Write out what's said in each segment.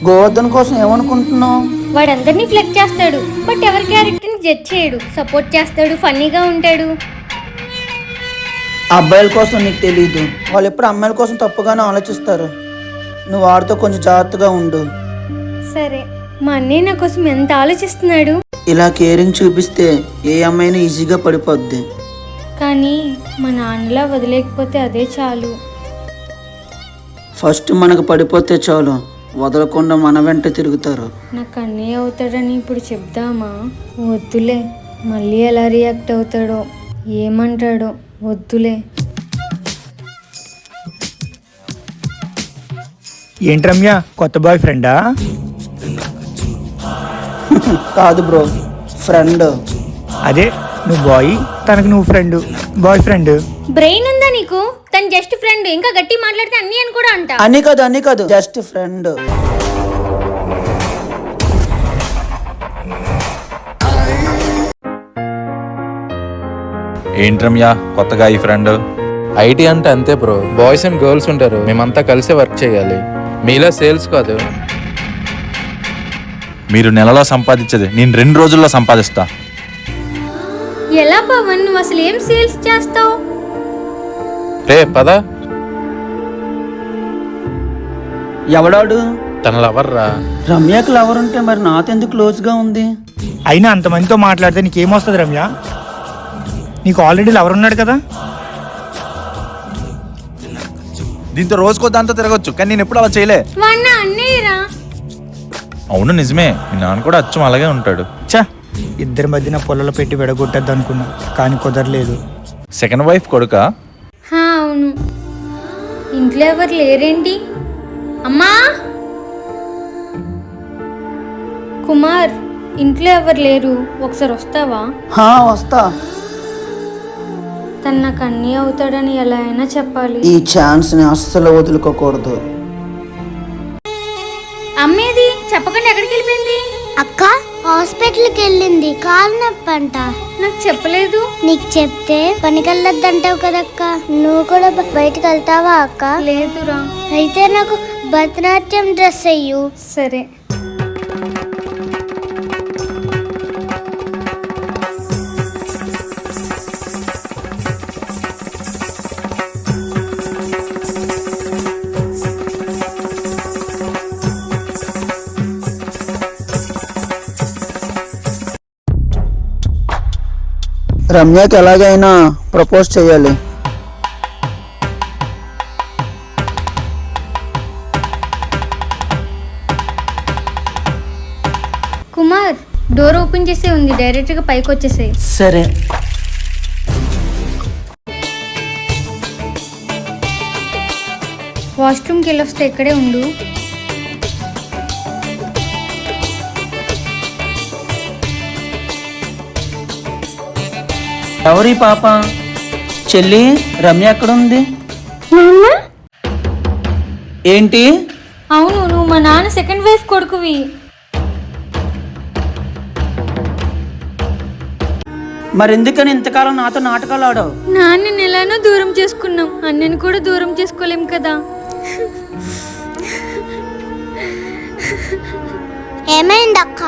గోవర్ధన్ కోసం ఏమనుకుంటున్నావు? వాడందరినీ ఫ్లెక్ట్ చేస్తాడు, బట్ ఎవరి క్యారెక్టర్ని జడ్జ్ చేయడు. సపోర్ట్ చేస్తాడు, ఫన్నీగా ఉంటాడు. అబ్బాయిల కోసం నీకు తెలీదు, వాళ్ళు ఎప్పుడు అమ్మాయిల కోసం తప్పుగానే ఆలోచిస్తారు. నువ్వు వాడితో కొంచెం జాగ్రత్తగా ఉండు. సరే, మా అన్నయ్య నా కోసం ఎంత ఆలోచిస్తున్నాడు. ఇలా కేరింగ్ చూపిస్తే ఏ అమ్మాయినా ఈజీగా పడిపోద్ది. కానీ మా నాన్నలా వదిలేకపోతే అదే చాలు. ఫస్ట్ మనకు పడిపోతే చాలు, వదలకుండా మన వెంట తిరుగుతారు. నాకు అన్నయ్య అవుతాడని ఇప్పుడు చెప్దామా? వద్దులే, మళ్ళీ ఎలా రియాక్ట్ అవుతాడో, ఏమంటాడో, వద్దులే. ఏంటి రమ్య, కొత్త బాయ్ ఫ్రెండా? కాదు బ్రో, ఫ్రెండ్. అదే, నువ్వు బాయ్, తనకు నువ్వు ఫ్రెండ్, బాయ్ ఫ్రెండ్. బ్రెయిన్ ఉందా నీకు? తను జస్ట్ ఫ్రెండ్. ఇంకా గట్టి మాట్లాడితే అన్నీ అని కూడా అంట. అని కాదు జస్ట్ ఫ్రెండ్. ఏంటి రమ్య, కొత్తగా ఈ ఫ్రెండ్? ఐటీ అంటే అంతే బ్రో, బాయ్స్ అండ్ గర్ల్స్ ఉంటారు, మేమంతా కలిసి వర్క్ చేయాలి. మీలా సేల్స్ కాదు. మీరు నెలలో సంపాదించేది నేను 2 రోజుల్లో సంపాదిస్తా. ఎలా పవన్, నువ్వు అసలు ఏం సేల్స్ చేస్తావు? రే పద. ఎవడాడు? తన లవర్ రా. రమ్యకి లవర్ ఉంటే మరి నాతో ఎందుకు క్లోజ్ గా ఉంది? అయినా అంతమందితో మాట్లాడితే నీకేమొస్తుంది రమ్య? నీకు ఆల్రెడీ లవర్ ఉన్నాడు కదా. దీంతో రోజుకో దాంతో తిరగొచ్చు, కానీ నేను ఎప్పుడు అలా చేయలే. వాడిన అన్నయ్యరా. అవును నిజమే, మీ నాన్న కూడా అచ్చం అలాగే ఉంటాడు. చా, ఇద్దరి మధ్యన పొలలో పెట్టి విడగొట్టద్దు అనుకున్నా, కానీ కుదరలేదు. సెకండ్ వైఫ్ కొడుకా? అవును. ఇంట్లో ఎవరు లేరేంటి? అమ్మా కుమార్, ఇంట్లో ఎవరు లేరు, ఒకసారి వస్తావా? వస్తా. తను నాకు అన్నీ అవుతాడని ఎలా అయినా చెప్పాలి. ఈ ఛాన్స్ ని అస్సలు వదులుకోకూడదు. అమ్మేది చెప్పకుండా ఎక్కడికి వెళ్ళిపోయింది? అక్క హాస్పిటల్కి వెళ్ళింది, కాలు నొప్పి అంట. నాకు చెప్పలేదు. నీకు చెప్తే పనికెళ్ళొద్దంటావు కదక్క. నువ్వు కూడా బయటకు వెళ్తావా అక్క? లేదురా. అయితే నాకు భరతనాట్యం డ్రెస్ అయ్యు. సరే. రమ్యకి ఎలాగైనా ప్రపోజ్ చేయాలి. కుమార్, డోర్ ఓపెన్ చేసే ఉంది, డైరెక్ట్ గా పైకి వచ్చేసాయి. సరే. వాష్రూమ్కి వెళ్ళొస్తే ఇక్కడే ఉండు. ఎవరి పాప? చెల్లి, రమ్య ఎక్కడ ఉంది? ఏంటి? అవును, నువ్వు మా నాన్న సెకండ్ వైఫ్ కొడుకువి. మరెందుకని ఇంతకాలం నాతో నాటకాలు ఆడావు? నాన్నని ఎలానో దూరం చేసుకున్నాం, అన్నని కూడా దూరం చేసుకోలేం కదా. ఏమైందక్క?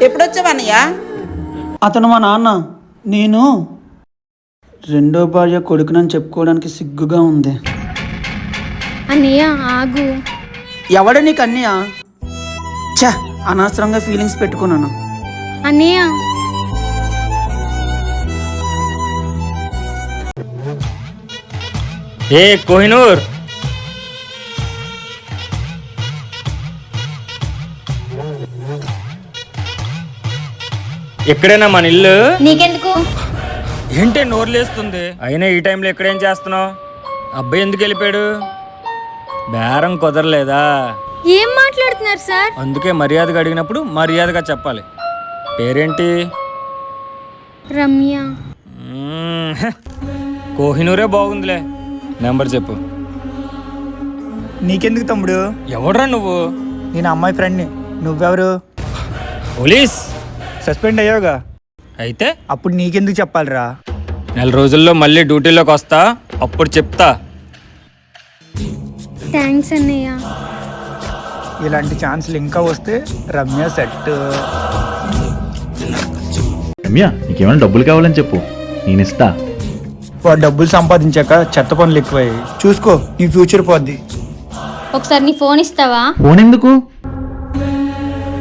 ఎప్పుడొచ్చావన్నయ్య? అతను మా నాన్న. నేను రెండో భార్య కొడుకునని చెప్పుకోవడానికి సిగ్గుగా ఉంది. అన్నయ్య ఆగు. ఎవడ నీకు అన్నయ్య? అనవసరంగా ఫీలింగ్స్ పెట్టుకున్నాను. అన్నయ్య, ఏ కోహినూర్, ఎక్కడైనా మన ఇల్లు? నీకెందుకు? ఏంటి నోరులేస్తుంది? అయినా ఈ టైంలో ఎక్కడేం చేస్తున్నావు? అబ్బాయి ఎందుకు వెళ్ళిపోయాడు? బేరం కుదరలేదా? ఏం మాట్లాడుతున్నారు సార్? అందుకే మర్యాదగా అడిగినప్పుడు మర్యాదగా చెప్పాలి. పేరేంటి? రమ్య. కోహినూరే బాగుందిలే. నెంబర్ చెప్పు. నీకెందుకు తమ్ముడు? ఎవడ్రా నువ్వు? నేను అమ్మాయి ఫ్రెండ్ని. నువ్వెవరు? పోలీస్. సస్పెండ్ అయ్యావుగా, అయితే అప్పుడు నీకెందుకు చెప్పాలిరా? నెల రోజుల్లో మళ్ళీ డ్యూటీలోకి వస్తా, అప్పుడు చెప్తా. థ్యాంక్స్ అన్నయ్య. ఇలాంటి ఛాన్సులు ఇంకా వస్తే రమ్య సెట్. రమ్య నీకేమైనా డబ్బులు కావాలని చెప్పు, నేను ఇస్తా. వాడు డబ్బులు సంపాదించాక చెత్త పనులు ఎక్కువయ్యాయి. చూసుకో, నీ ఫ్యూచర్ పోద్ది. ఒకసారి నీ ఫోన్ ఇస్తావా? ఫోన్ ఎందుకు?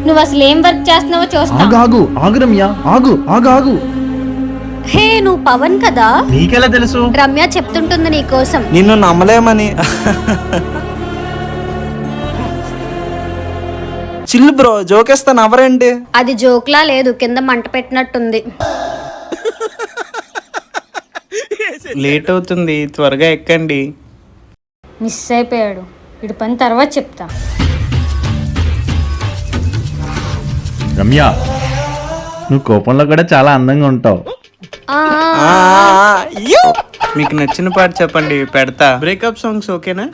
నువ్వు అసలు ఏం వర్క్ చేస్తున్నావో చూస్తా. ఆగు ఆగు రమ్య, ఆగు ఆగు ఆగు. హే, నువ్వు పవన్ కదా? నీకెలా తెలుసు? రమ్య చెప్తుంటుంది నీ కోసం. నిన్ను నమ్మలేమని. చిల్లు బ్రో, జోకేస్తా, నవ్వరండి. అది జోక్లా లేదు, కింద మంట పెట్టినట్టుంది. లేట్ అవుతుంది, త్వరగా ఎక్కండి. మిస్ అయిపోయాడు. వీడి పని తర్వాత చెప్తా. రమ్య నువ్వు కోపంలో కూడా చాలా అందంగా ఉంటావు. మీకు నచ్చిన పాట చెప్పండి, పెడతా. బ్రేకప్ సాంగ్స్ ఓకేనా?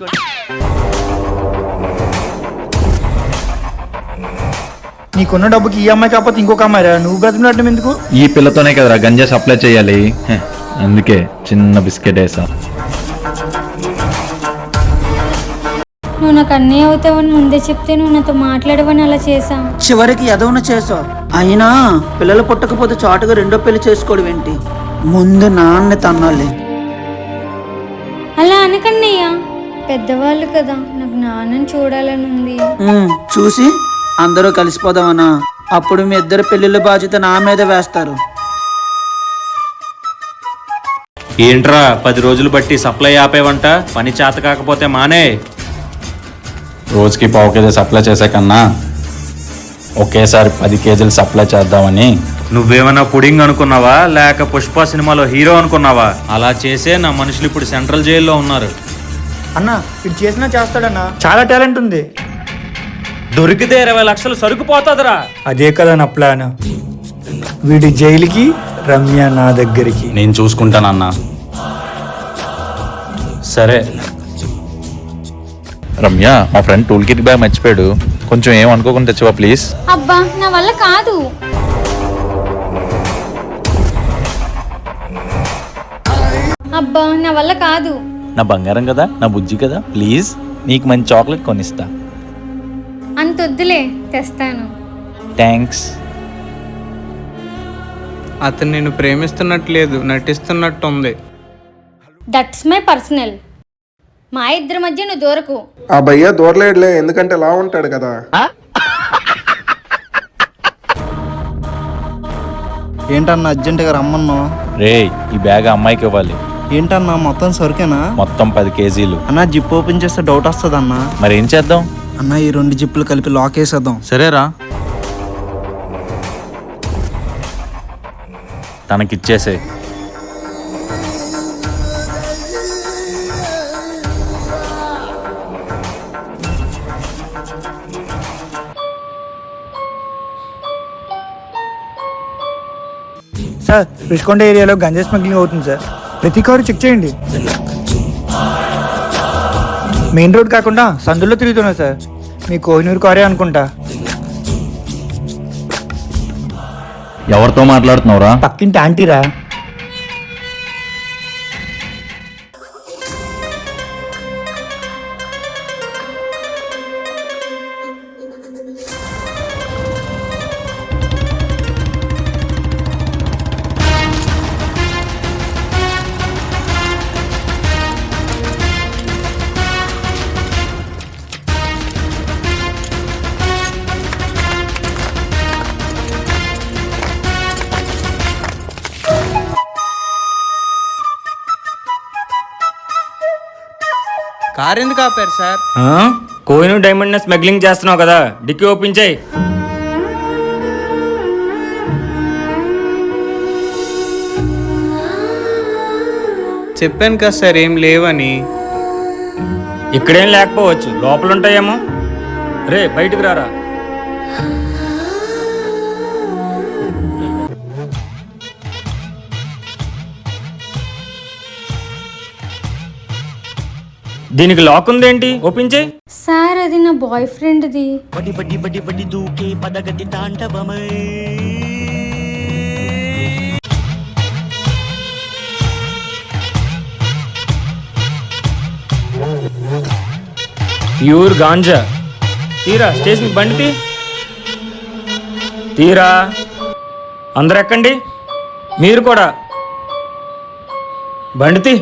నీకున్న డబ్బుకి ఈ అమ్మాయి కాకపోతే ఇంకొక అమ్మాయి, నువ్వు బ్రతిమలాడటం ఎందుకు? ఈ పిల్లతోనే కదరా గంజా సప్లై చేయాలి, అందుకే చిన్న బిస్కెట్ వేసా. నువ్వు నాకు అన్నీ అవుతావని ముందే చెప్తే నువ్వు నాతో మాట్లాడవని అలా చేసా. చివరికి ఎదవన చేసావు. అయినా పిల్లలు పుట్టకపోతే చాటుగా రెండో పెళ్లి చేసుకోవడం ఏంటి? ముందు నాన్న తన్నాలి. అలా అనకండి అయ్యా, పెద్దవాళ్ళు కదా, నాకు నాన్నని చూడాలని ఉంది. చూసి అందరూ కలిసిపోదామనా? అప్పుడు మీ ఇద్దరు పెళ్లిళ్ళ బాధ్యత నా మీద వేస్తారు. ఏంట్రా 10 రోజులు బట్టి సప్లై ఆపేవంట? పని చేత కాకపోతే మానే. రోజుకి 1/2 కేజీ సప్లై చేసే కన్నా ఒకేసారి 10 కేజీలు సప్లై చేద్దామని. నువ్వేమన్నా పుడింగ్ అనుకున్నావా, లేక పుష్ప సినిమాలో హీరో అనుకున్నావా? అలా చేసే నా మనుషులు ఇప్పుడు సెంట్రల్ జైల్లో ఉన్నారు. అన్నా ఇది చేసినా చేస్తాడన్నా, చాలా టాలెంట్ ఉంది. దొరికితే 20 లక్షలు సరుకు పోతుందిరా. అదే కదా నా ప్లాన్. వీడి జైలుకి, రమ్య నా దగ్గరికి. నేను చూసుకుంటానన్నా. సరే. రమ్య మా ఫ్రెండ్ టూల్ కిట్ బ్యాగ్ మర్చిపోయాడు, కొంచెం ఏం అనుకోకుండా తెచ్చావా ప్లీజ్? అబ్బా, నా వల్ల కాదు. అబ్బా, నా వల్ల కాదు. నా బంగారం కదా, నా బుజ్జి కదా, ప్లీజ్ నీకు మంచి చాక్లెట్ కొనిస్తా. అంత వద్దులే, తెస్తాను. థ్యాంక్స్. అతను నేను ప్రేమిస్తున్నట్లేదు, నటిస్తున్నట్టుంది. That's my personal. మా ఇద్దరి మధ్య నువ్వు దూరకు. ఆ భయ్య దూరలేడులే, ఎందుకంటే లా ఉంటాడు కదా. ఏంటన్నా అర్జెంటుగా రమ్మన్నా? రే ఈ బ్యాగ్ అమ్మాయికి ఇవ్వాలి. ఏంటన్నా మొత్తం సరుకేనా? మొత్తం 10 కేజీలు. అన్నా జిప్ ఓపెన్ చేస్తే డౌట్ వస్తుంది అన్నా. మరి ఏం చేద్దాం? అన్నా ఈ 2 జిప్పులు కలిపి లాక్ వేసేద్దాం. సరేరా, తనకిచ్చేసే. సార్, రుషికొండ ఏరియాలో గంజా స్మగ్లింగ్ అవుతుంది సార్. ప్రతి కారు చెక్ చేయండి. మెయిన్ రోడ్ కాకుండా సందుల్లో తిరుగుతున్నా సార్. మీ కోహినూరు కారే అనుకుంటా. ఎవరితో మాట్లాడుతున్నావురా? పక్కింటి ఆంటీరా. కార్ ఎందుకు ఆపారు సార్? కోహినూర్ డైమండ్ స్మగ్లింగ్ చేస్తున్నావు కదా, డిక్కీ ఓపెన్ చేయి. చెప్పాను కదా సార్, ఏం లేవని. ఇక్కడేం లేకపోవచ్చు, లోపల ఉంటాయేమో. రే బయటకు రారా. దీనికి లాక్ ఉందేంటి? ఓపెన్ చేయి. సార్, అది నా బాయ్ ఫ్రెండ్ది. ప్యూర్ గాంజా. తీరా స్టేషన్ బండి తీరా అందరు ఎక్కండి, మీరు కూడా బండి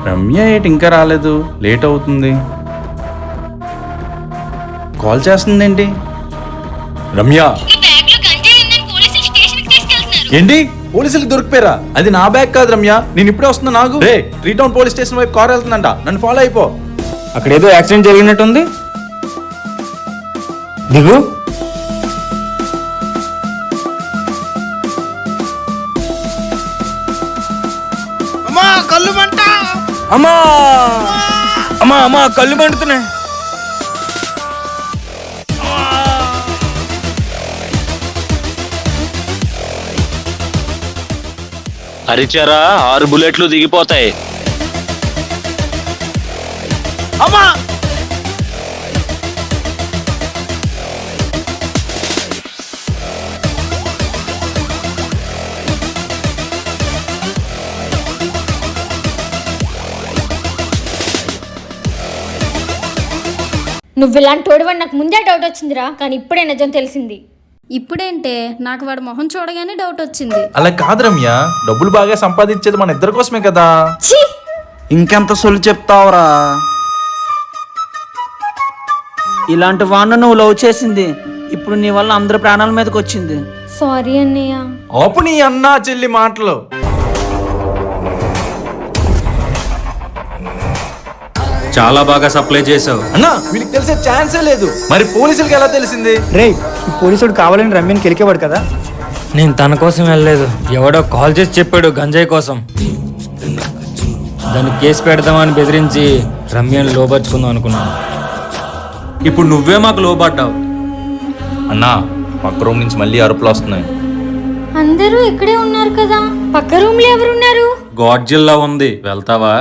రమ్య ఏంటి ఇంకా రాలేదు? లేట్ అవుతుంది. కాల్ చేస్తుందేంటి? రమ్య ఏంటి పోలీసులకు దొరికిపోయారా? అది నా బ్యాగ్ కాదు రమ్య, నేను ఇప్పుడే వస్తున్నా. నాకు రే 3 టౌన్ పోలీస్ స్టేషన్ వైపు కార్ వెళ్తుందంట, నన్ను ఫాలో అయిపో. అక్కడ ఏదో యాక్సిడెంట్ జరిగినట్టుంది, దిగు. అమ్మా కళ్ళు మండుతున్నాయి. అరిచారా 6 బుల్లెట్లు దిగిపోతాయి. అమ్మా నువ్వు ఇలాంటి తోడువాడు నాకు ముందే డౌట్ వచ్చిందిరా, కానీ ఇప్పుడే నిజం తెలిసింది. ఇప్పుడేంటే నాకు వాడు మొహం చూడగానే డౌట్ వచ్చింది. అలా కాదు రమ్య, డబ్బులు బాగా సంపాదించేది మన ఇద్దరి కోసమే కదా. ఇంకెంత సొల్లు చెప్తావురా? ఇలాంటి వాడిని నువ్వు లవ్ చేసింది ఇప్పుడు నీ వల్ల అందరి ప్రాణాల మీదకి వచ్చింది. సారీ అన్నయ్య. ఆపు నీ అన్నా చెల్లి మాటలు. చాలా బాగా సప్లై చేసావు. అన్నా వీళ్ళకి తెలిసే ఛాన్సే లేదు, మరి పోలీసులకి ఎలా తెలిసింది? రే, ఈ పోలీసుడు కావాలని రమ్యని కెలికేవాడు కదా. నేను తన కోసం వెళ్ళలేదు, ఎవడో కాల్ చేసి చెప్పాడు గంజాయి కోసం. దాన్ని కేసు పెడదామని బెదిరించి రమ్యని లోపరుచుకుందాం అనుకున్నాను. ఇప్పుడు నువ్వే మాకు లోబడ్డావు. అన్నా పక్క రూమ్ నుంచి మళ్ళీ అరుపులు వస్తున్నాయి. అందరూ ఇక్కడే ఉన్నారు కదా, పక్క రూమ్ లో ఎవరున్నారు? గాడ్జిల్లా ఉంది, వెళ్తావా?